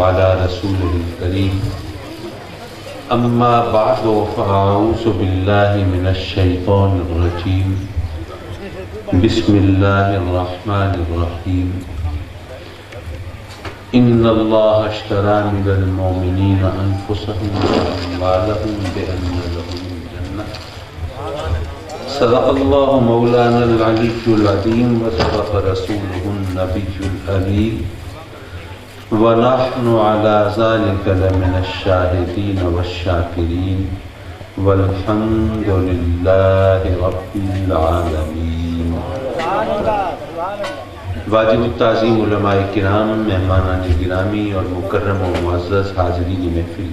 على رسوله الكريم أما بعد فأعوذ بالله من الشيطان الرجيم بسم الله الرحمن الرحيم إن الله اشترى من المؤمنين أنفسهم وأموالهم بأن لهم الجنة صدق الله مولانا العلي العظيم وصدق رسوله النبي الأمين ونحن على ذلك لمن الشاهدين والشاكرين والحمد لله رب العالمين. واجب التعظیم علماء کرام، مہمانان گرامی اور مکرم و معزز حاضرین محفل،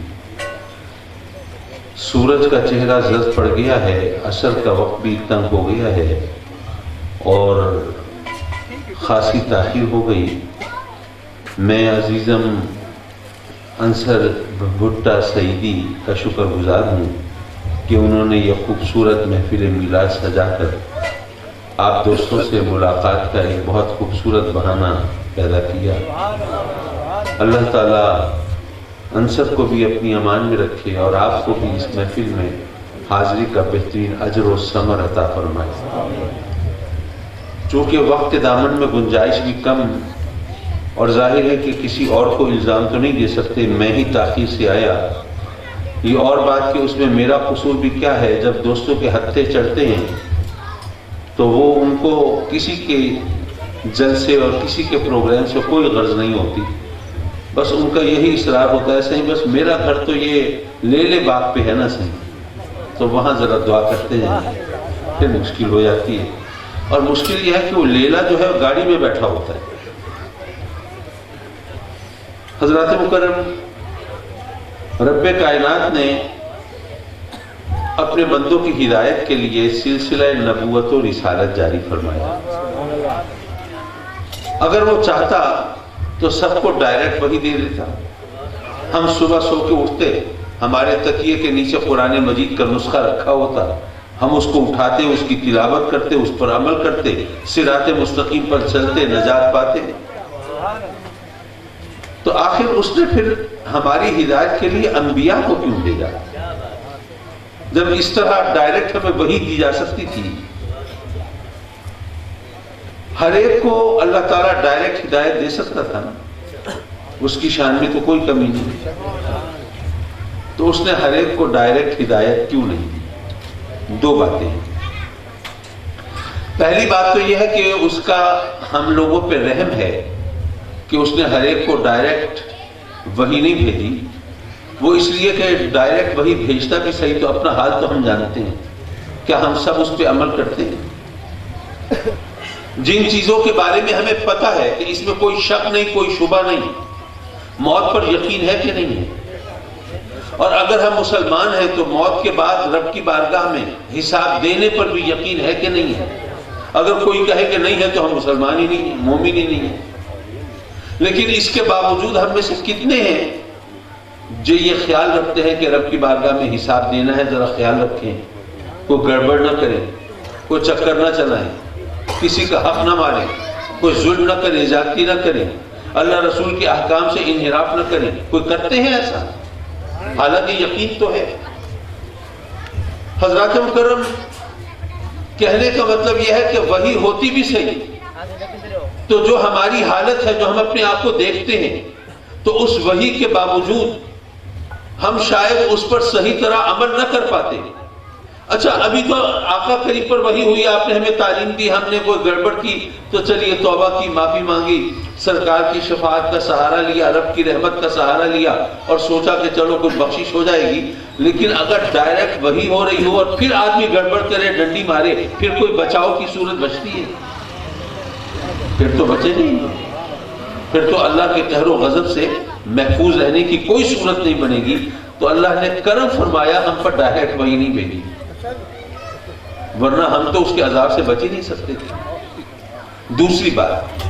سورج کا چہرہ زرد پڑ گیا ہے، عصر کا وقت بھی تنگ ہو گیا ہے اور خاصی تاخیر ہو گئی. میں عزیزم انصر بھٹا سعیدی کا شکر گزار ہوں کہ انہوں نے یہ خوبصورت محفل میلاد سجا کر آپ دوستوں سے ملاقات کا ایک بہت خوبصورت بہانہ پیدا کیا. اللہ تعالیٰ انصر کو بھی اپنی امان میں رکھے اور آپ کو بھی اس محفل میں حاضری کا بہترین اجر و ثمر عطا فرمائے. چونکہ وقت دامن میں گنجائش بھی کم اور ظاہر ہے کہ کسی اور کو الزام تو نہیں دے سکتے، میں ہی تاخیر سے آیا. یہ اور بات کہ اس میں میرا قصور بھی کیا ہے، جب دوستوں کے ہتھے چڑھتے ہیں تو وہ ان کو کسی کے جلسے اور کسی کے پروگرام سے کوئی غرض نہیں ہوتی، بس ان کا یہی اصرار ہوتا ہے صحیح بس میرا گھر تو یہ لے لے باغ پہ ہے نا صحیح، تو وہاں ذرا دعا کرتے ہیں. پھر مشکل ہو جاتی ہے، اور مشکل یہ ہے کہ وہ لیلا جو ہے گاڑی میں بیٹھا ہوتا ہے. حضرات مکرم، رب کائنات نے اپنے بندوں کی ہدایت کے لیے سلسلہ نبوت و رسالت جاری فرمایا. اگر وہ چاہتا تو سب کو ڈائریکٹ وحی دے دیتا. ہم صبح سو کے اٹھتے، ہمارے تکیے کے نیچے قرآن مجید کا نسخہ رکھا ہوتا، ہم اس کو اٹھاتے، اس کی تلاوت کرتے، اس پر عمل کرتے، صراط مستقیم پر چلتے، نجات پاتے. تو آخر اس نے پھر ہماری ہدایت کے لیے انبیاء کو کیوں بھیجا جب اس طرح ڈائریکٹ ہمیں وحی دی جا سکتی تھی؟ ہر ایک کو اللہ تعالیٰ ڈائریکٹ ہدایت دے سکتا تھا نا، اس کی شان میں تو کوئی کمی نہیں، تو اس نے ہر ایک کو ڈائریکٹ ہدایت کیوں نہیں دی؟ دو باتیں ہیں. پہلی بات تو یہ ہے کہ اس کا ہم لوگوں پہ رحم ہے کہ اس نے ہر ایک کو ڈائریکٹ وحی نہیں بھیجی. وہ اس لیے کہ ڈائریکٹ وحی بھیجتا بھی صحیح تو اپنا حال تو ہم جانتے ہیں. کیا ہم سب اس پہ عمل کرتے ہیں؟ جن چیزوں کے بارے میں ہمیں پتہ ہے کہ اس میں کوئی شک نہیں، کوئی شبہ نہیں، موت پر یقین ہے کہ نہیں ہے؟ اور اگر ہم مسلمان ہیں تو موت کے بعد رب کی بارگاہ میں حساب دینے پر بھی یقین ہے کہ نہیں ہے؟ اگر کوئی کہے کہ نہیں ہے تو ہم مسلمان ہی نہیں ہیں، مومن ہی نہیں ہیں. لیکن اس کے باوجود ہم میں سے کتنے ہیں جو یہ خیال رکھتے ہیں کہ رب کی بارگاہ میں حساب دینا ہے؟ ذرا خیال رکھیں، کوئی گڑبڑ نہ کریں، کوئی چکر نہ چلائیں، کسی کا حق نہ ماریں، کوئی ظلم نہ کریں، زیادتی نہ کریں، اللہ رسول کے احکام سے انحراف نہ کریں. کوئی کرتے ہیں ایسا؟ حالانکہ یقین تو ہے. حضرات مکرم، کہنے کا مطلب یہ ہے کہ وحی ہوتی بھی صحیح تو جو ہماری حالت ہے، جو ہم اپنے آپ کو دیکھتے ہیں، تو اس وحی کے باوجود ہم شاید اس پر صحیح طرح عمل نہ کر پاتے. اچھا، ابھی تو آقا کریم پر وحی ہوئی، آپ نے ہمیں تعلیم دی، ہم نے کوئی گڑبڑ کی تو چلیے توبہ کی، معافی مانگی، سرکار کی شفاعت کا سہارا لیا، رب کی رحمت کا سہارا لیا اور سوچا کہ چلو کچھ بخشش ہو جائے گی. لیکن اگر ڈائریکٹ وحی ہو رہی ہو اور پھر آدمی گڑبڑ کرے، ڈنڈی مارے، پھر کوئی بچاؤ کی صورت بچتی ہے؟ پھر تو بچے نہیں، پھر تو اللہ کے قہر و غضب سے محفوظ رہنے کی کوئی صورت نہیں بنے گی. تو اللہ نے کرم فرمایا، ہم پر ڈائریکٹ وحی نہیں بھیجی، ورنہ ہم تو اس کے عذاب سے بچ ہی نہیں سکتے تھے. دوسری بات،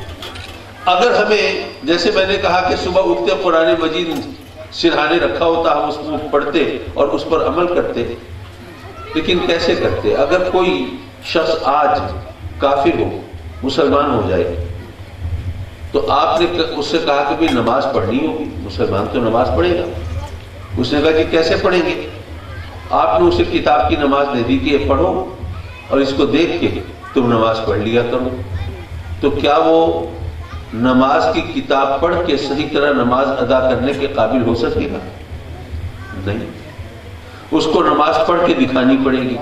اگر ہمیں جیسے میں نے کہا کہ صبح اٹھتے قرآن مجید سرہانے رکھا ہوتا، ہم اس کو پڑھتے اور اس پر عمل کرتے، لیکن کیسے کرتے؟ اگر کوئی شخص آج کافر ہو، مسلمان ہو جائے تو آپ نے اس سے کہا کہ بھئی نماز پڑھنی ہوگی، مسلمان تو نماز پڑھے گا۔ اس نے کہا کہ کیسے پڑھیں گے؟ آپ نے اسے کتاب کی نماز دے دی کہ یہ پڑھو اور اس کو دیکھ کے تم نماز پڑھ لیا کرو۔ تو کیا وہ نماز کی کتاب پڑھ کے صحیح طرح نماز ادا کرنے کے قابل ہو سکے گا؟ نہیں، اس کو نماز پڑھ کے دکھانی پڑے گی۔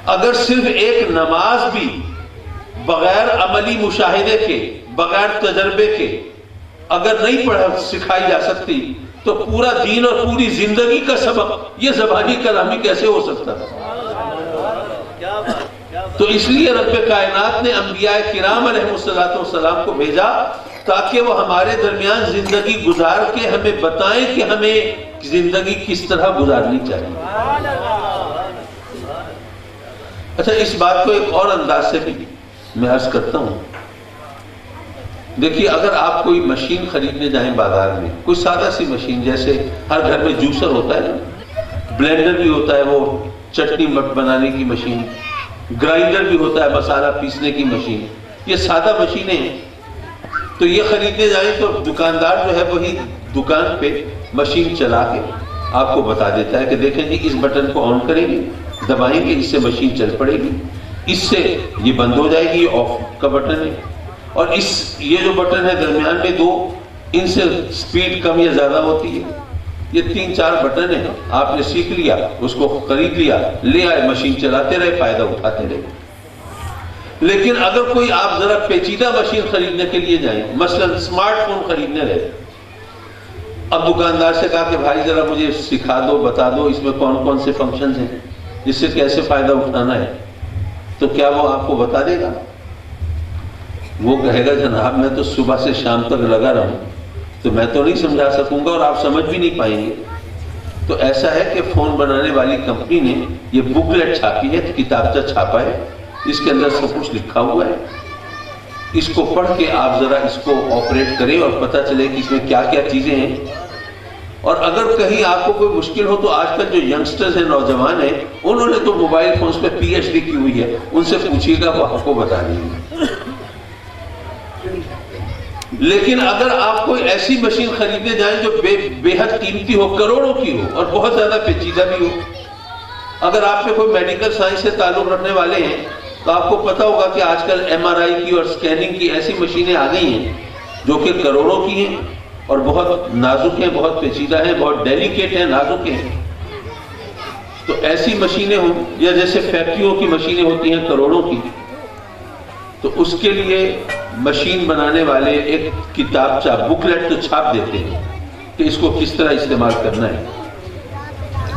اگر صرف ایک نماز بھی بغیر عملی مشاہدے کے، بغیر تجربے کے اگر نہیں پڑھا سکھائی جا سکتی تو پورا دین اور پوری زندگی کا سبق یہ زبانی کلامی کیسے ہو سکتا تھا؟ تو اس لیے رب کائنات نے انبیاء کرام علیہ السلام کو بھیجا تاکہ وہ ہمارے درمیان زندگی گزار کے ہمیں بتائیں کہ ہمیں زندگی کس طرح گزارنی چاہیے۔ اچھا، اس بات کو ایک اور انداز سے بھی میں عرض کرتا ہوں۔ دیکھیے، اگر آپ کوئی مشین خریدنے جائیں بازار میں، کوئی سادہ سی مشین، جیسے ہر گھر میں جوسر ہوتا ہے نا، بلینڈر بھی ہوتا ہے، وہ چٹنی بنانے کی مشین، گرائنڈر بھی ہوتا ہے مسالہ پیسنے کی مشین، یہ سادہ مشینیں ہیں۔ تو یہ خریدنے جائیں تو دکاندار جو ہے وہی دکان پہ مشین چلا کے آپ کو بتا دیتا ہے کہ دیکھیں جی اس بٹن کو آن کریں گے، دبائیں گے، اس سے مشین چل پڑے گی، اس سے یہ بند ہو جائے گی، یہ آف کا بٹن ہے، اور یہ جو بٹن ہے درمیان میں دو، ان سے سپیڈ کم یا زیادہ ہوتی ہے۔ یہ 3-4 بٹن ہیں، آپ نے سیکھ لیا، اس کو خرید لیا، لے آئے، مشین چلاتے رہے، فائدہ اٹھاتے رہے۔ لیکن اگر کوئی آپ ذرا پیچیدہ مشین خریدنے کے لیے جائیں، مثلا اسمارٹ فون خریدنے رہے، اب دکاندار سے کہا کہ بھائی ذرا مجھے سکھا دو، بتا دو اس میں کون کون سے فنکشنز ہیں، جس سے کیسے فائدہ اٹھانا ہے، تو کیا وہ آپ کو بتا دے گا؟ وہ کہے گا جناب میں تو صبح سے شام تک لگا رہا ہوں، تو میں تو نہیں سمجھا سکوں گا اور آپ سمجھ بھی نہیں پائیں گے۔ تو ایسا ہے کہ فون بنانے والی کمپنی نے یہ بکلیٹ چھاپی ہے، کتابچہ چھاپا ہے، اس کے اندر سب کچھ لکھا ہوا ہے، اس کو پڑھ کے آپ ذرا اس کو آپریٹ کریں اور پتہ چلے کہ اس میں کیا کیا چیزیں ہیں۔ اور اگر کہیں آپ کو کوئی مشکل ہو تو آج کل جو ینگسٹرز ہیں، نوجوان ہیں، انہوں نے تو موبائل فونز پہ PhD کی ہوئی ہے، ان سے پوچھیے گا وہ آپ کو بتا دیں گے۔ لیکن اگر آپ کوئی ایسی مشین خریدنے جائیں جو بے حد قیمتی ہو، کروڑوں کی ہو اور بہت زیادہ پیچیدہ بھی ہو، اگر آپ میں کوئی میڈیکل سائنس سے تعلق رکھنے والے ہیں تو آپ کو پتا ہوگا کہ آج کل MRI کی اور سکیننگ کی ایسی مشینیں آ گئی ہیں جو کہ کروڑوں کی ہیں اور بہت نازک ہیں، بہت پیچیدہ ہیں، بہت ڈیلیکیٹ ہیں، نازک ہیں۔ تو ایسی مشینیں ہوں، یا جیسے فیکٹریوں کی مشینیں ہوتی ہیں کروڑوں کی، تو اس کے لیے مشین بنانے والے ایک کتابچہ، بکلیٹ تو چھاپ دیتے ہیں کہ اس کو کس طرح استعمال کرنا ہے،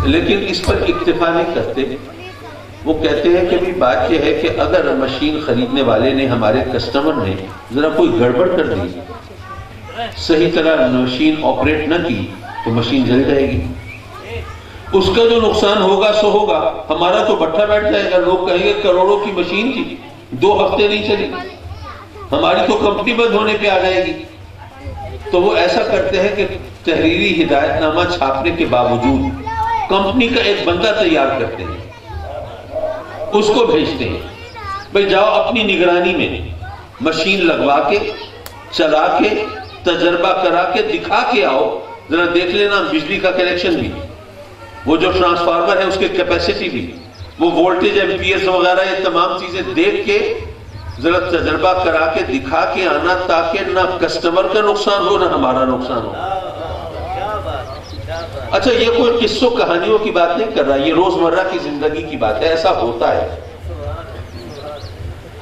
لیکن اس پر اکتفا نہیں کرتے۔ وہ کہتے ہیں کہ بھی بات یہ ہے کہ اگر مشین خریدنے والے نے، ہمارے کسٹمر نے ذرا کوئی گڑبڑ کر دی، صحیح طرح مشین آپریٹ نہ کی تو مشین جل جائے گی، اس کا جو نقصان ہوگا سو ہوگا، ہمارا تو بٹھا بیٹھ جائے گا، لوگ کہیں گے کروڑوں کی مشین تھی، 2 ہفتے نہیں چلی، ہماری تو کمپنی بند ہونے پہ آ جائے گی۔ تو وہ ایسا کرتے ہیں کہ تحریری ہدایت نامہ چھاپنے کے باوجود کمپنی کا ایک بندہ تیار کرتے ہیں، اس کو بھیجتے ہیں، بھئی جاؤ اپنی نگرانی میں مشین لگوا کے، چلا کے، تجربہ کرا کے دکھا کے آؤ، ذرا دیکھ لینا بجلی کا کنیکشن بھی، وہ جو ٹرانسفارمر ہے اس کے کیپیسٹی بھی، وہ وولٹیج ایمپیئرز وغیرہ، یہ تمام چیزیں دیکھ کے ذرا تجربہ کرا کے دکھا کے آنا، تاکہ نہ کسٹمر کا نقصان ہو نہ ہمارا نقصان ہو۔ اچھا، یہ کوئی قصوں کہانیوں کی بات نہیں کر رہا، یہ روزمرہ کی زندگی کی بات ہے، ایسا ہوتا ہے۔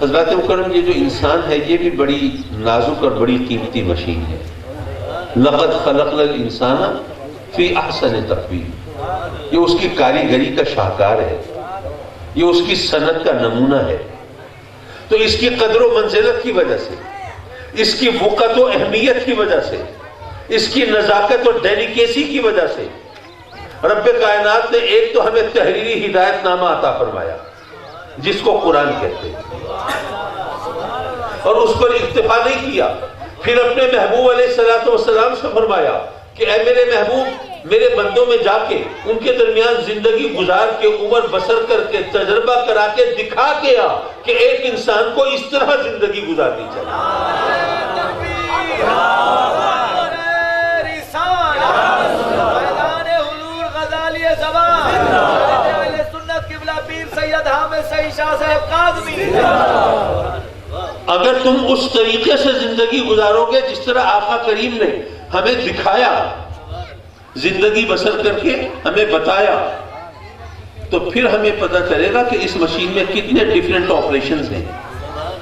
حضرات مکرم، یہ جو انسان ہے یہ بھی بڑی نازک اور بڑی قیمتی مشین ہے۔ لقد خلقنا الانسان فی احسن تقویم، یہ اس کی کاریگری کا شاہکار ہے، یہ اس کی صنعت کا نمونہ ہے۔ تو اس کی قدر و منزلت کی وجہ سے، اس کی وقت و اہمیت کی وجہ سے، اس کی نزاکت اور ڈیلیکیسی کی وجہ سے رب کائنات نے ایک تو ہمیں تحریری ہدایت نامہ عطا فرمایا جس کو قرآن کہتے ہیں، اور اس پر اکتفا نہیں کیا، پھر اپنے محبوب علیہ السلام سے فرمایا کہ اے میرے محبوب، میرے بندوں میں جا کے ان کے درمیان زندگی گزار کے، عمر بسر کر کے، تجربہ کرا کے دکھا کے آ کہ ایک انسان کو اس طرح زندگی گزارنی چاہیے۔ اگر تم اس طریقے سے زندگی گزارو گے جس طرح آقا کریم نے ہمیں دکھایا، زندگی بسر کر کے ہمیں بتایا، تو پھر ہمیں پتہ چلے گا کہ اس مشین میں کتنے ڈیفرنٹ آپریشنز ہیں،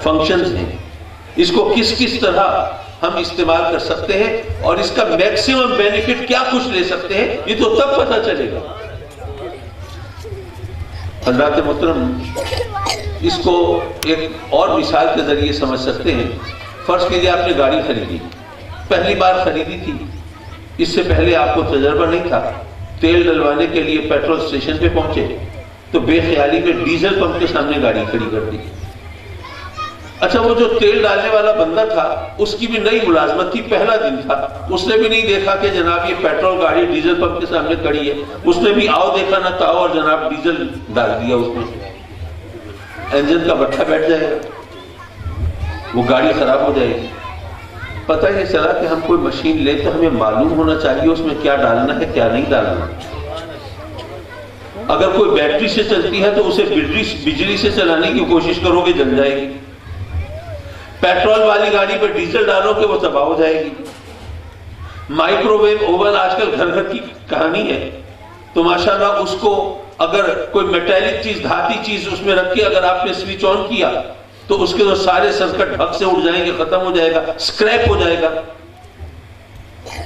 فنکشنز ہیں، اس کو کس کس طرح ہم استعمال کر سکتے ہیں اور اس کا میکسیمم بینیفٹ کیا کچھ لے سکتے ہیں، یہ تو تب پتہ چلے گا۔ حضرات محترم، اس کو ایک اور مثال کے ذریعے سمجھ سکتے ہیں۔ فرض کیجیے آپ نے گاڑی خریدی، پہلی بار خریدی تھی، اس سے پہلے آپ کو تجربہ نہیں تھا، تیل ڈلوانے کے لیے پیٹرول اسٹیشن پہ پہنچے تو بے خیالی میں ڈیزل پمپ کے سامنے گاڑی کھڑی کر دی۔ اچھا، وہ جو تیل ڈالنے والا بندہ تھا اس کی بھی نئی ملازمت تھی، پہلا دن تھا، اس نے بھی نہیں دیکھا کہ جناب یہ پیٹرول گاڑی ڈیزل پمپ کے سامنے کھڑی ہے، اس نے بھی آؤ دیکھا نہ تاؤ اور جناب ڈیزل ڈال دیا اس میں، انجن کا بٹھا بیٹھ جائے گا، وہ گاڑی خراب ہو جائے گی۔ پتہ ہی نہیں چلا کہ ہم کوئی مشین لیں تو ہمیں معلوم ہونا چاہیے اس میں کیا ڈالنا ہے کیا نہیں ڈالنا۔ اگر کوئی بیٹری سے چلتی ہے تو اسے بجلی سے چلانے کی کوشش کرو گے، جل جائے گی۔ پیٹرول والی گاڑی پر ڈیزل ڈالو گے وہ تباہ ہو جائے گی۔ مائکرو ویو اوون آج کل گھر گھر کی کہانی ہے، تو ماشاءاللہ اس کو اگر کوئی میٹیلک چیز، دھاتی چیز اس میں رکھ کے اگر آپ نے سوئچ آن کیا تو اس کے تو سارے سرکٹ بھگ سے اڑ جائیں گے، ختم ہو جائے گا، اسکریپ ہو جائے گا۔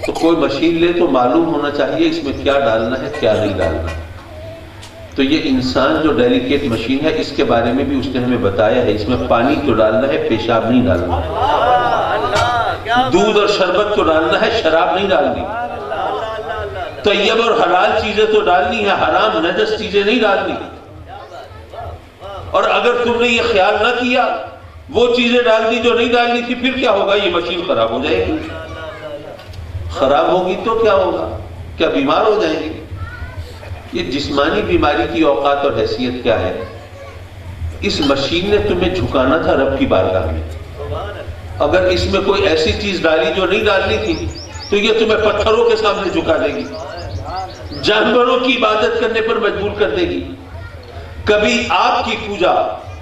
تو کوئی مشین لے تو معلوم ہونا چاہیے اس میں کیا ڈالنا ہے کیا نہیں ڈالنا۔ تو یہ انسان جو ڈیلیکیٹ مشین ہے اس کے بارے میں بھی اس نے ہمیں بتایا ہے، اس میں پانی تو ڈالنا ہے، پیشاب نہیں ڈالنا، دودھ اور شربت تو ڈالنا ہے، شراب نہیں ڈالنی، طیب اور حلال چیزیں تو ڈالنی ہے، حرام نجس چیزیں نہیں ڈالنی۔ اور اگر تم نے یہ خیال نہ کیا، وہ چیزیں ڈال دی جو نہیں ڈالنی تھی، پھر کیا ہوگا؟ یہ مشین خراب ہو جائے گی۔ خراب ہوگی تو کیا ہوگا؟ کیا بیمار ہو جائیں گے؟ یہ جسمانی بیماری کی اوقات اور حیثیت کیا ہے؟ اس مشین نے تمہیں جھکانا تھا رب کی بارگاہ میں۔ اگر اس میں کوئی ایسی چیز ڈالی جو نہیں ڈالنی تھی تو یہ تمہیں پتھروں کے سامنے جھکا دے گی، جانوروں کی عبادت کرنے پر مجبور کر دے گی، کبھی آپ کی پوجا،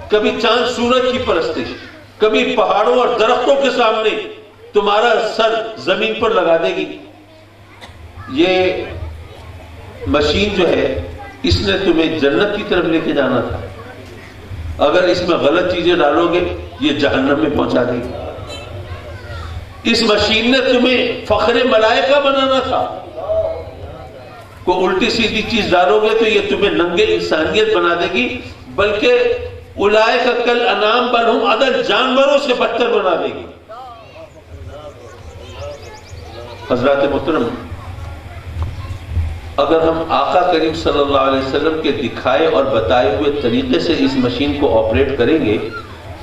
کبھی چاند سورج کی پرستش، کبھی پہاڑوں اور درختوں کے سامنے تمہارا سر زمین پر لگا دے گی۔ یہ مشین جو ہے اس نے تمہیں جنت کی طرف لے کے جانا تھا، اگر اس میں غلط چیزیں ڈالو گے یہ جہنم میں پہنچا دے گی۔ اس مشین نے تمہیں فخر ملائکہ بنانا تھا، کوئی الٹی سیدھی چیز ڈالو گے تو یہ تمہیں ننگے انسانیت بنا دے گی، بلکہ اولئک کالانعام بل ھم اضل، جانوروں سے بدتر بنا دے گی۔ حضرات محترم، اگر ہم آقا کریم صلی اللہ علیہ وسلم کے دکھائے اور بتائے ہوئے طریقے سے اس مشین کو آپریٹ کریں گے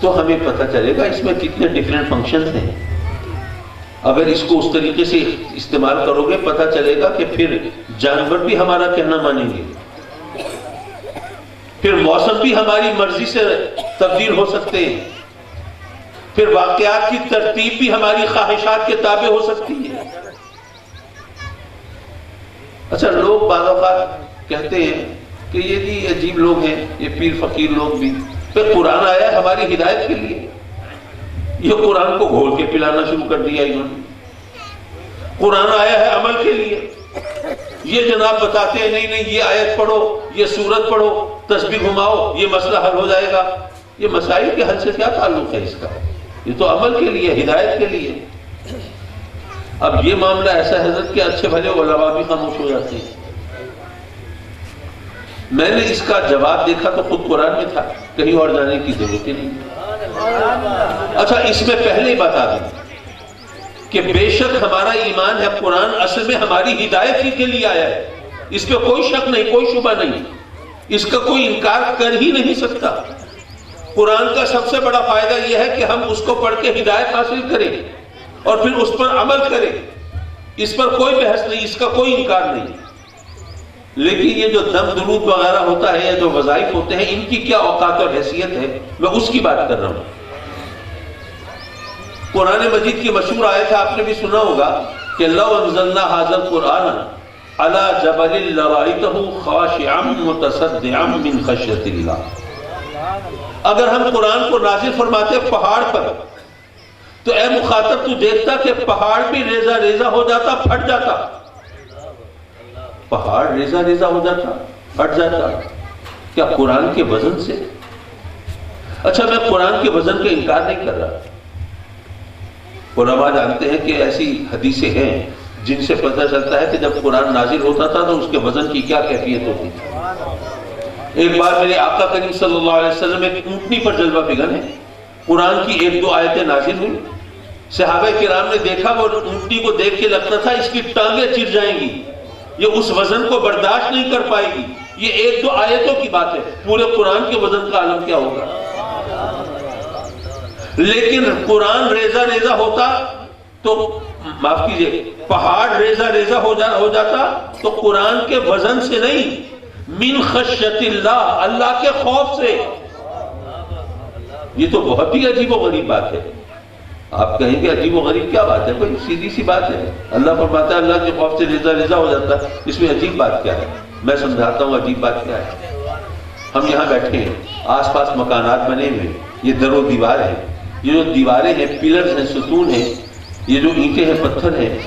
تو ہمیں پتہ چلے گا اس میں کتنے ڈیفرنٹ فنکشنز ہیں۔ اگر اس کو اس طریقے سے استعمال کرو گے پتہ چلے گا کہ پھر جانور بھی ہمارا کہنا مانیں گے، پھر موسم بھی ہماری مرضی سے تبدیل ہو سکتے ہیں، پھر واقعات کی ترتیب بھی ہماری خواہشات کے تابع ہو سکتی ہے۔ اچھا، لوگ بعض اوقات کہتے ہیں کہ یہ جی عجیب لوگ ہیں، یہ پیر فقیر لوگ بھی، پھر قرآن آیا ہے ہماری ہدایت کے لیے، یہ قرآن کو گھول کے پلانا شروع کر دیا انہوں نے۔ قرآن آیا ہے عمل کے لیے، یہ جناب بتاتے ہیں نہیں نہیں یہ آیت پڑھو، یہ سورت پڑھو، تسبیح گھماؤ، یہ مسئلہ حل ہو جائے گا۔ یہ مسائل کے حل سے کیا تعلق ہے اس کا؟ یہ تو عمل کے لیے، ہدایت کے لیے۔ اب یہ معاملہ ایسا ہے حضرت کہ اچھے بھلے علماء بھی خاموش ہو جاتے ہیں۔ میں نے اس کا جواب دیکھا تو خود قرآن میں تھا، کہیں اور جانے کی ضرورت ہی نہیں۔ اچھا، اس میں پہلے ہی بتا دوں کہ بے شک ہمارا ایمان ہے قرآن اصل میں ہماری ہدایت ہی کے لیے آیا ہے، اس پہ کوئی شک نہیں، کوئی شبہ نہیں، اس کا کوئی انکار کر ہی نہیں سکتا۔ قرآن کا سب سے بڑا فائدہ یہ ہے کہ ہم اس کو پڑھ کے ہدایت حاصل کریں اور پھر اس پر عمل کریں، اس پر کوئی بحث نہیں، اس کا کوئی انکار نہیں۔ لیکن یہ جو دم درود وغیرہ ہوتا ہے یا جو وظائف ہوتے ہیں ان کی کیا اوقات اور حیثیت ہے، میں اس کی بات کر رہا ہوں۔ قرآن مجید کی مشہور آیت ہے، آپ نے بھی سنا ہوگا کہ لو انزلنا ھذا القرآن علی جبل لرأیتہ خاشعا متصدعا من خشیۃ اللہ، اگر ہم قرآن کو نازل فرماتے پہاڑ پر تو اے مخاطب تو دیکھتا کہ پہاڑ بھی ریزہ ریزہ ہو جاتا، پھٹ جاتا، پہاڑ ریزہ ریزہ ہو جاتا، پھٹ جاتا۔ کیا قرآن کے وزن سے؟ اچھا، میں قرآن کے وزن کا انکار نہیں کر رہا، علماء جانتے ہیں کہ ایسی حدیثیں ہیں جن سے پتہ چلتا ہے کہ جب قرآن نازل ہوتا تھا تو اس کے وزن کی کیا کیفیت ہوتی تھی۔ ایک بار میرے آقا کریم صلی اللہ علیہ وسلم ایک اونٹنی پر جلوہ فگن ہے، قرآن کی 1-2 آیتیں نازل ہوئی، صحابہ کرام نے دیکھا، وہ اونٹنی کو دیکھ کے لگتا تھا اس کی ٹانگیں چر جائیں گی، یہ اس وزن کو برداشت نہیں کر پائے گی، یہ 1-2 آیتوں کی بات ہے، پورے قرآن کے وزن کا عالم کیا ہوگا۔ لیکن قرآن ریزہ ریزہ ہوتا تو معاف کیجئے، پہاڑ ریزہ ریزہ ہو جاتا تو قرآن کے وزن سے نہیں، من خشیت اللہ، اللہ کے خوف سے۔ یہ تو بہت ہی عجیب و غریب بات ہے۔ آپ کہیں گے عجیب و غریب کیا بات ہے؟ کوئی سیدھی سی بات ہے، اللہ فرماتا ہے اللہ کے خوف سے ریزہ ریزہ ہو جاتا ہے، اس میں عجیب بات کیا ہے؟ میں سمجھاتا ہوں عجیب بات کیا ہے۔ ہم یہاں بیٹھے ہیں، آس پاس مکانات بنے ہوئے، یہ در و دیوار ہے، یہ جو دیواریں ہیں، پلرز ہیں، ستون ہیں، یہ جو اینٹیں ہیں، پتھر ہیں،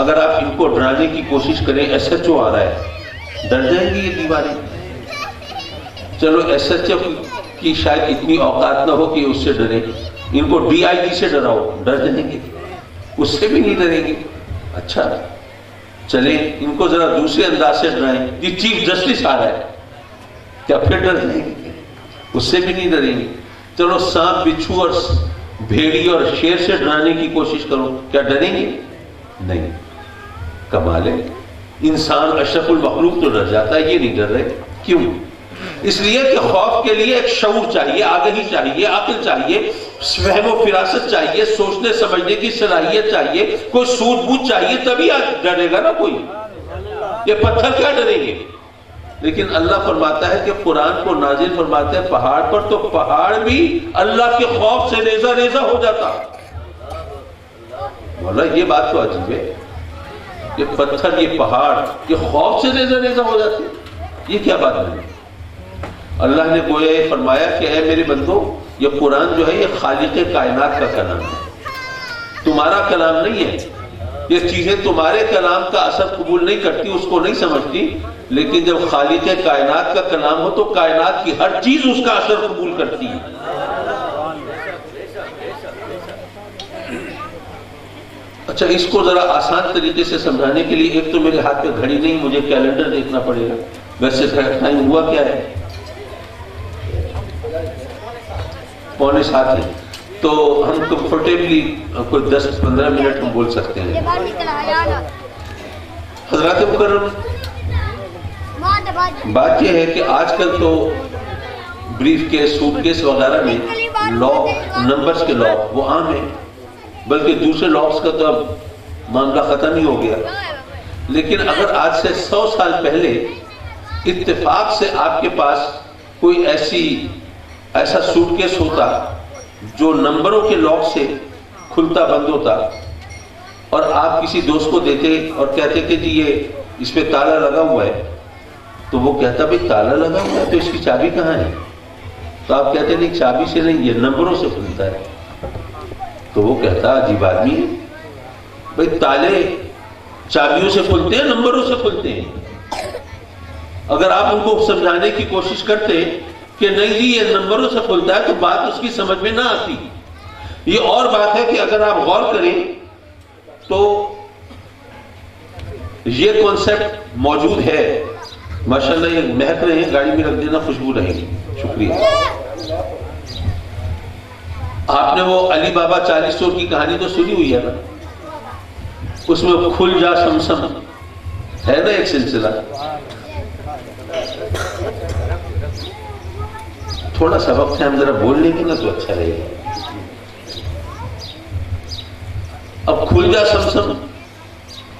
اگر آپ ان کو ڈرانے کی کوشش کریں، ایس ایچ او آ رہا ہے، ڈر جائیں گی یہ دیواریں؟ چلو ایس ایچ او کی شاید اتنی اوقات نہ ہو کہ اس سے ڈریں، ان کو ڈی آئی جی سے ڈراؤ، ڈر جائیں گے؟ اس سے بھی نہیں ڈریں گے۔ اچھا چلیں ان کو ذرا دوسرے انداز سے ڈرائیں، یہ چیف جسٹس آ رہا ہے، کیا پھر ڈر جائیں گے؟ اس سے بھی نہیں ڈریں گے۔ چلو سانپ بچھو اور بھیڑی اور شیر سے ڈرانے کی کوشش کرو، کیا ڈریں گے؟ نہیں۔ کمال ہے، انسان اشرف المخلوق تو ڈر جاتا ہے، یہ نہیں ڈر رہے، کیوں؟ اس لیے کہ خوف کے لیے ایک شعور چاہیے، آگہی چاہیے، عقل چاہیے، فہم و فراست چاہیے، سوچنے سمجھنے کی صلاحیت چاہیے، کوئی سوجھ بوجھ چاہیے، تبھی ڈرے گا نا کوئی۔ یہ پتھر کیا ڈریں گے؟ لیکن اللہ فرماتا ہے کہ قرآن کو نازل فرماتے ہیں پہاڑ پر، تو پہاڑ بھی اللہ کے خوف سے ریزہ ریزہ ہو جاتا۔ مولا یہ بات تو عجیب ہے، یہ پتھر، یہ پہاڑ، یہ خوف سے ریزہ ریزہ ہو جاتے، یہ کیا بات ہے؟ اللہ نے گویا یہ فرمایا کہ اے میرے بندو، یہ قرآن جو ہے یہ خالق کائنات کا کلام ہے، تمہارا کلام نہیں ہے۔ یہ چیزیں تمہارے کلام کا اثر قبول نہیں کرتی، اس کو نہیں سمجھتی، لیکن جب خالق کائنات کا کلام ہو تو کائنات کی ہر چیز اس کا اثر قبول کرتی ہے۔ اچھا اس کو ذرا آسان طریقے سے سمجھانے کے لیے، ایک تو میرے ہاتھ پہ گھڑی نہیں، مجھے کیلنڈر دیکھنا پڑے گا، ویسے ٹائم ہوا کیا ہے؟ 6:45 ہے، تو ہم کمفرٹیبلی کوئی 10-15 منٹ ہم بول سکتے ہیں۔ حضرات مکرم، بات یہ ہے کہ آج کل تو بریف کیس، سوٹ کیس وغیرہ میں لاک، نمبرز کے لاک وہ عام ہیں، بلکہ دوسرے لاکس کا تو اب معاملہ ختم ہی ہو گیا۔ لیکن اگر آج سے 100 سال پہلے اتفاق سے آپ کے پاس کوئی ایسا سوٹ کیس ہوتا جو نمبروں کے لاک سے کھلتا بند ہوتا، اور آپ کسی دوست کو دیتے اور کہتے کہ جی یہ اس پہ تالا لگا ہوا ہے، تو وہ کہتا بھئی تالا لگا ہوا ہے تو اس کی چابی کہاں ہے؟ تو آپ کہتے نہیں چابی سے نہیں، یہ نمبروں سے کھلتا ہے۔ تو وہ کہتا عجیب آدمی ہے، بھئی تالے چابیوں سے کھلتے ہیں، نمبروں سے کھلتے ہیں۔ اگر آپ ان کو سمجھانے کی کوشش کرتے کہ نہیں جی یہ نمبروں سے کھلتا ہے، تو بات اس کی سمجھ میں نہ آتی۔ یہ اور بات ہے کہ اگر آپ غور کریں تو یہ کانسیپٹ موجود ہے، ماشاءاللہ یہ مہک رہے ہیں، گاڑی میں رکھ دینا، خوشبو رہے گی، شکریہ۔ آپ نے وہ علی بابا 40 چور کی کہانی تو سنی ہوئی ہے نا، اس میں کھل جا سمسم ہے نا ایک سلسلہ، تھوڑا سا وقت ہے ہم ذرا بول لیں گے نا تو اچھا رہے گا۔ اب کھل جا سمسم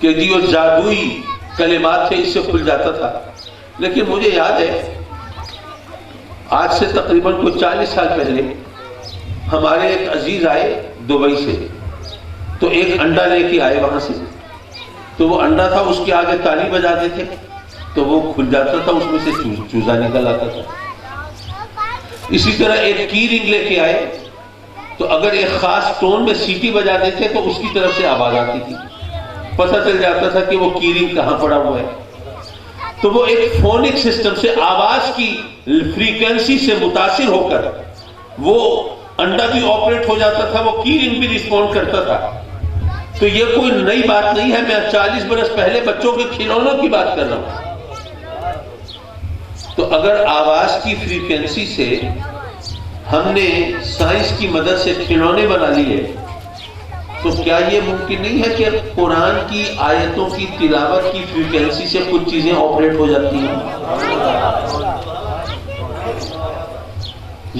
کہ جی وہ جادوئی کلمات تھے، اس سے کھل جاتا تھا، لیکن مجھے یاد ہے آج سے تقریباً کوئی 40 سال پہلے ہمارے ایک عزیز آئے دبئی سے، تو ایک انڈا لے کے آئے وہاں سے، تو وہ انڈا تھا، اس کے آگے تالی بجاتے تھے تو وہ کھل جاتا تھا، اس میں سے چوزا نکل آتا تھا۔ اسی طرح ایک کی رنگ لے کے آئے تو اگر ایک خاص ٹون میں سیٹی بجاتے تھے تو اس کی طرف سے آواز آتی تھی، پتہ چل جاتا تھا کہ وہ کی رنگ کہاں پڑا ہوا ہے۔ تو وہ ایک فونک سسٹم سے آواز کی فریکوینسی سے متاثر ہو کر وہ انڈا بھی آپریٹ ہو جاتا تھا، وہ کی رنگ بھی ریسپونڈ کرتا تھا۔ تو یہ کوئی نئی بات نہیں ہے، میں 40 برس پہلے بچوں کے کھلونوں کی بات کر رہا ہوں۔ تو اگر آواز کی فریکوینسی سے ہم نے سائنس کی مدد سے کھلونے بنا لیے تو کیا یہ ممکن نہیں ہے کہ قرآن کی آیتوں کی تلاوت کی فریکوینسی سے کچھ چیزیں آپریٹ ہو جاتی ہیں؟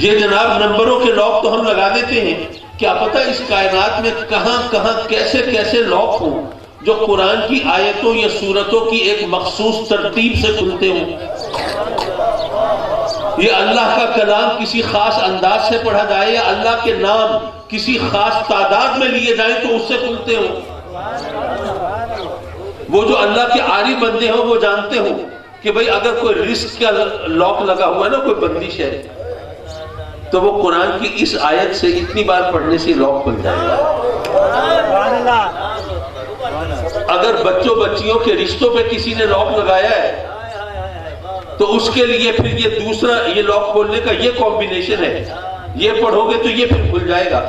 یہ جناب نمبروں کے لاک تو ہم لگا دیتے ہیں، کیا پتہ اس کائنات میں کہاں کہاں کیسے کیسے لاک ہوں جو قرآن کی آیتوں یا سورتوں کی ایک مخصوص ترتیب سے کھلتے ہوں۔ یہ اللہ کا کلام کسی خاص انداز سے پڑھا جائے یا اللہ کے نام کسی خاص تعداد میں لیے جائیں تو اس سے کھلتے ہوں۔ وہ جو اللہ کے عارف بندے ہوں وہ جانتے ہوں کہ بھئی اگر کوئی رزق کا لاک لگا ہوا ہے نا، کوئی بندش ہے، تو وہ قرآن کی اس آیت سے اتنی بار پڑھنے سے لاک کھل جائے گا۔ اگر بچوں بچیوں کے رشتوں پہ کسی نے لاک لگایا ہے تو اس کے لیے پھر یہ دوسرا یہ لاک کھولنے کا یہ کمبینیشن ہے، یہ پڑھو گے تو یہ پھر کھل جائے گا۔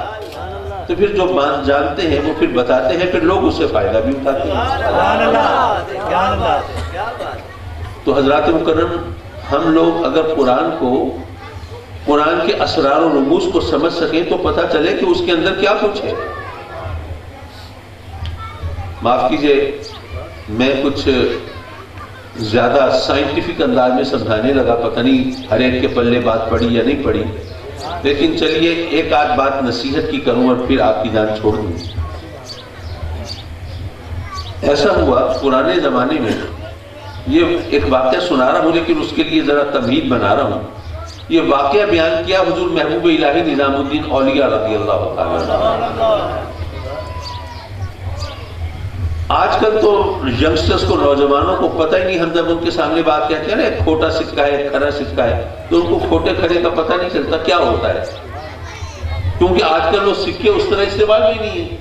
تو پھر جو جانتے ہیں وہ پھر بتاتے ہیں، پھر لوگ اس سے فائدہ بھی اٹھاتے ہیں۔ تو حضرات مکرم، ہم لوگ اگر قرآن کے اسرار و رموز کو سمجھ سکیں تو پتہ چلے کہ اس کے اندر کیا کچھ ہے۔ معاف کیجئے، میں کچھ زیادہ سائنٹیفک انداز میں سمجھانے لگا، پتہ نہیں ہر ایک کے پلے بات پڑی یا نہیں پڑی، لیکن چلیے ایک آدھ بات نصیحت کی کروں اور پھر آپ کی جان چھوڑ دوں۔ ایسا ہوا پرانے زمانے میں، یہ ایک واقعہ سنا رہا ہوں لیکن اس کے لیے ذرا تمہید بنا رہا ہوں۔ یہ واقعہ بیان کیا حضور محبوب الہی نظام الدین اولیاء رضی اللہ تعالیٰ۔ آج کل تو ینگسٹرز کو، نوجوانوں کو پتہ ہی نہیں، ہم جب ان کے سامنے بات کہتے ہیں نا ایک کھوٹا سکہ ہے ایک کھرا سکہ ہے، تو ان کو کھوٹے کھرے کا پتہ نہیں چلتا کیا ہوتا ہے، کیونکہ آج کل وہ سکے اس طرح استعمال بھی نہیں ہے۔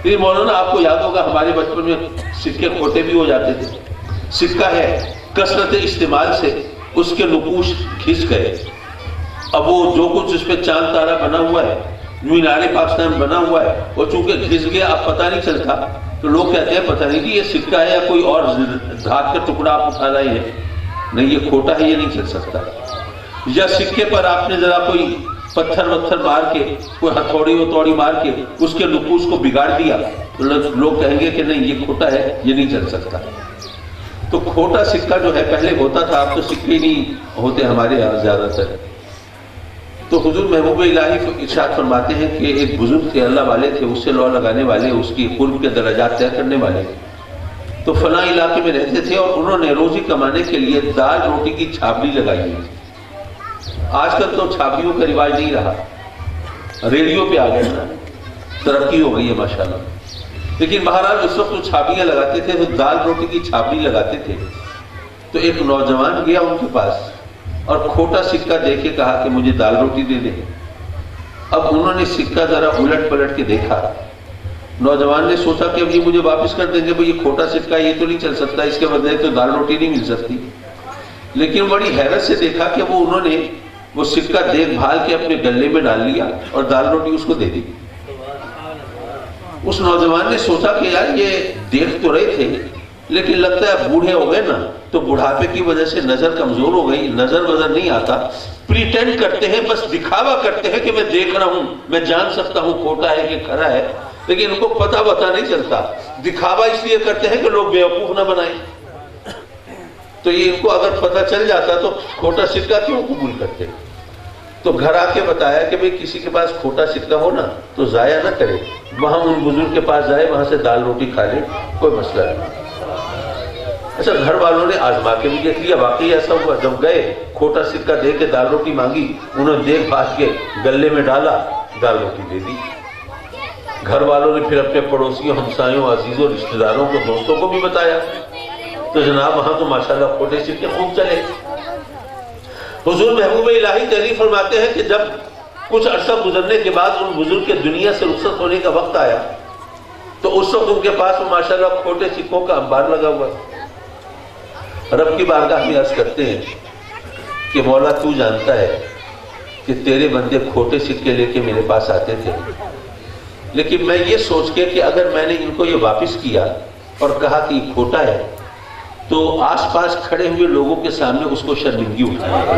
پھر مولانا آپ کو یاد ہوگا ہمارے بچپن میں سکے کھوٹے بھی ہو جاتے تھے۔ سکہ ہے، کثرت استعمال سے اس کے نقوش کھنچ گئے، اب وہ جو کچھ اس پہ چاند تارا بنا ہوا ہے، مینار پاکستان بنا ہوا ہے، وہ چونکہ گھس گیا اب پتہ نہیں چلتا، تو لوگ کہتے ہیں پتہ نہیں کہ یہ سکہ ہے یا کوئی اور دھات کا ٹکڑا آپ اٹھا رہے ہیں، نہیں یہ کھوٹا ہے، یہ نہیں چل سکتا۔ یا سکے پر آپ نے ذرا کوئی پتھر وتھر مار کے، کوئی ہتھوڑی مار کے اس کے نقوش کو بگاڑ دیا تو لوگ کہیں گے کہ نہیں یہ کھوٹا ہے، یہ نہیں چل سکتا۔ تو کھوٹا سکہ جو ہے پہلے ہوتا تھا، اب تو سکے نہیں ہوتے ہمارے یہاں زیادہ تر۔ تو حضور محبوب الہی ارشاد فرماتے ہیں کہ ایک بزرگ تھے، اللہ والے تھے، اس سے لو لگانے والے، اس کی قرب کے درجات طے کرنے والے، تو فلاں علاقے میں رہتے تھے اور انہوں نے روزی کمانے کے لیے دال روٹی کی چھابڑی لگائی ہوئی۔ آج کل تو چھابڑیوں کا رواج نہیں رہا، ریڈیو پہ آ گئے نا، ترقی ہو گئی ہے ماشاءاللہ، لیکن بہرحال اس وقت وہ چھابڑیاں لگاتے تھے، وہ دال روٹی کی چھابڑی لگاتے تھے۔ تو ایک نوجوان گیا ان کے پاس اور کھوٹا سکہ دے کے کہا کہ مجھے دال روٹی دے دیں۔ اب انہوں نے سکہ ذرا الٹ پلٹ کے دیکھا، نوجوان نے سوچا کہ اب یہ مجھے واپس کر دیں گے، بھئی یہ کھوٹا سکہ یہ تو نہیں چل سکتا، اس کے بدلے تو دال روٹی نہیں مل سکتی۔ لیکن بڑی حیرت سے دیکھا کہ انہوں نے وہ سکہ دیکھ بھال کے اپنے گلے میں ڈال لیا اور دال روٹی اس کو دے دی۔ اس نوجوان نے سوچا کہ یار یہ دیکھ تو رہے تھے لیکن لگتا ہے بوڑھے ہو گئے نا، تو بڑھاپے کی وجہ سے نظر کمزور ہو گئی، نظر نہیں آتا، پریٹینڈ کرتے ہیں، بس دکھاوا کرتے ہیں کہ میں دیکھ رہا ہوں، میں جان سکتا ہوں کھوٹا ہے کہ کھرا ہے، لیکن ان کو پتہ نہیں چلتا، دکھاوا اس لیے کرتے ہیں کہ لوگ بیوقوف نہ بنائیں۔ تو یہ ان کو اگر پتہ چل جاتا تو کھوٹا سکہ کیوں قبول کرتے؟ تو گھر آ کے بتایا کہ بھئی کسی کے پاس کھوٹا سکہ ہو نا تو ضائع نہ کرے، وہاں ان بزرگ کے پاس جائے، وہاں سے دال روٹی کھا لے، کوئی مسئلہ نہیں۔ اچھا، گھر والوں نے آزما کے بھی دیکھ لیا، واقعی ایسا ہوا، جب گئے کھوٹا سکہ دے کے دال روٹی مانگی، انہوں نے دیکھ بھال کے گلے میں ڈالا، دال روٹی دے دی۔ گھر والوں نے پھر اپنے پڑوسیوں، ہمسایوں، عزیزوں، رشتہ داروں کو، دوستوں کو بھی بتایا، تو جناب وہاں تو ماشاءاللہ کھوٹے سکے خوب چلے۔ حضور محبوب الہی تحریر فرماتے ہیں کہ جب کچھ عرصہ گزرنے کے بعد ان بزرگ کے دنیا سے رخصت ہونے کا وقت آیا تو اس وقت ان کے پاس ماشاءاللہ کھوٹے سکوں کا انبار لگا ہوا۔ رب کی بارگاہ میں عرض کرتے ہیں کہ مولا تو جانتا ہے کہ تیرے بندے کھوٹے سکے لے کے میرے پاس آتے تھے، لیکن میں یہ سوچ کے کہ اگر میں نے ان کو یہ واپس کیا اور کہا کہ یہ کھوٹا ہے تو آس پاس کھڑے ہوئے لوگوں کے سامنے اس کو شرمندگی اٹھائے گا،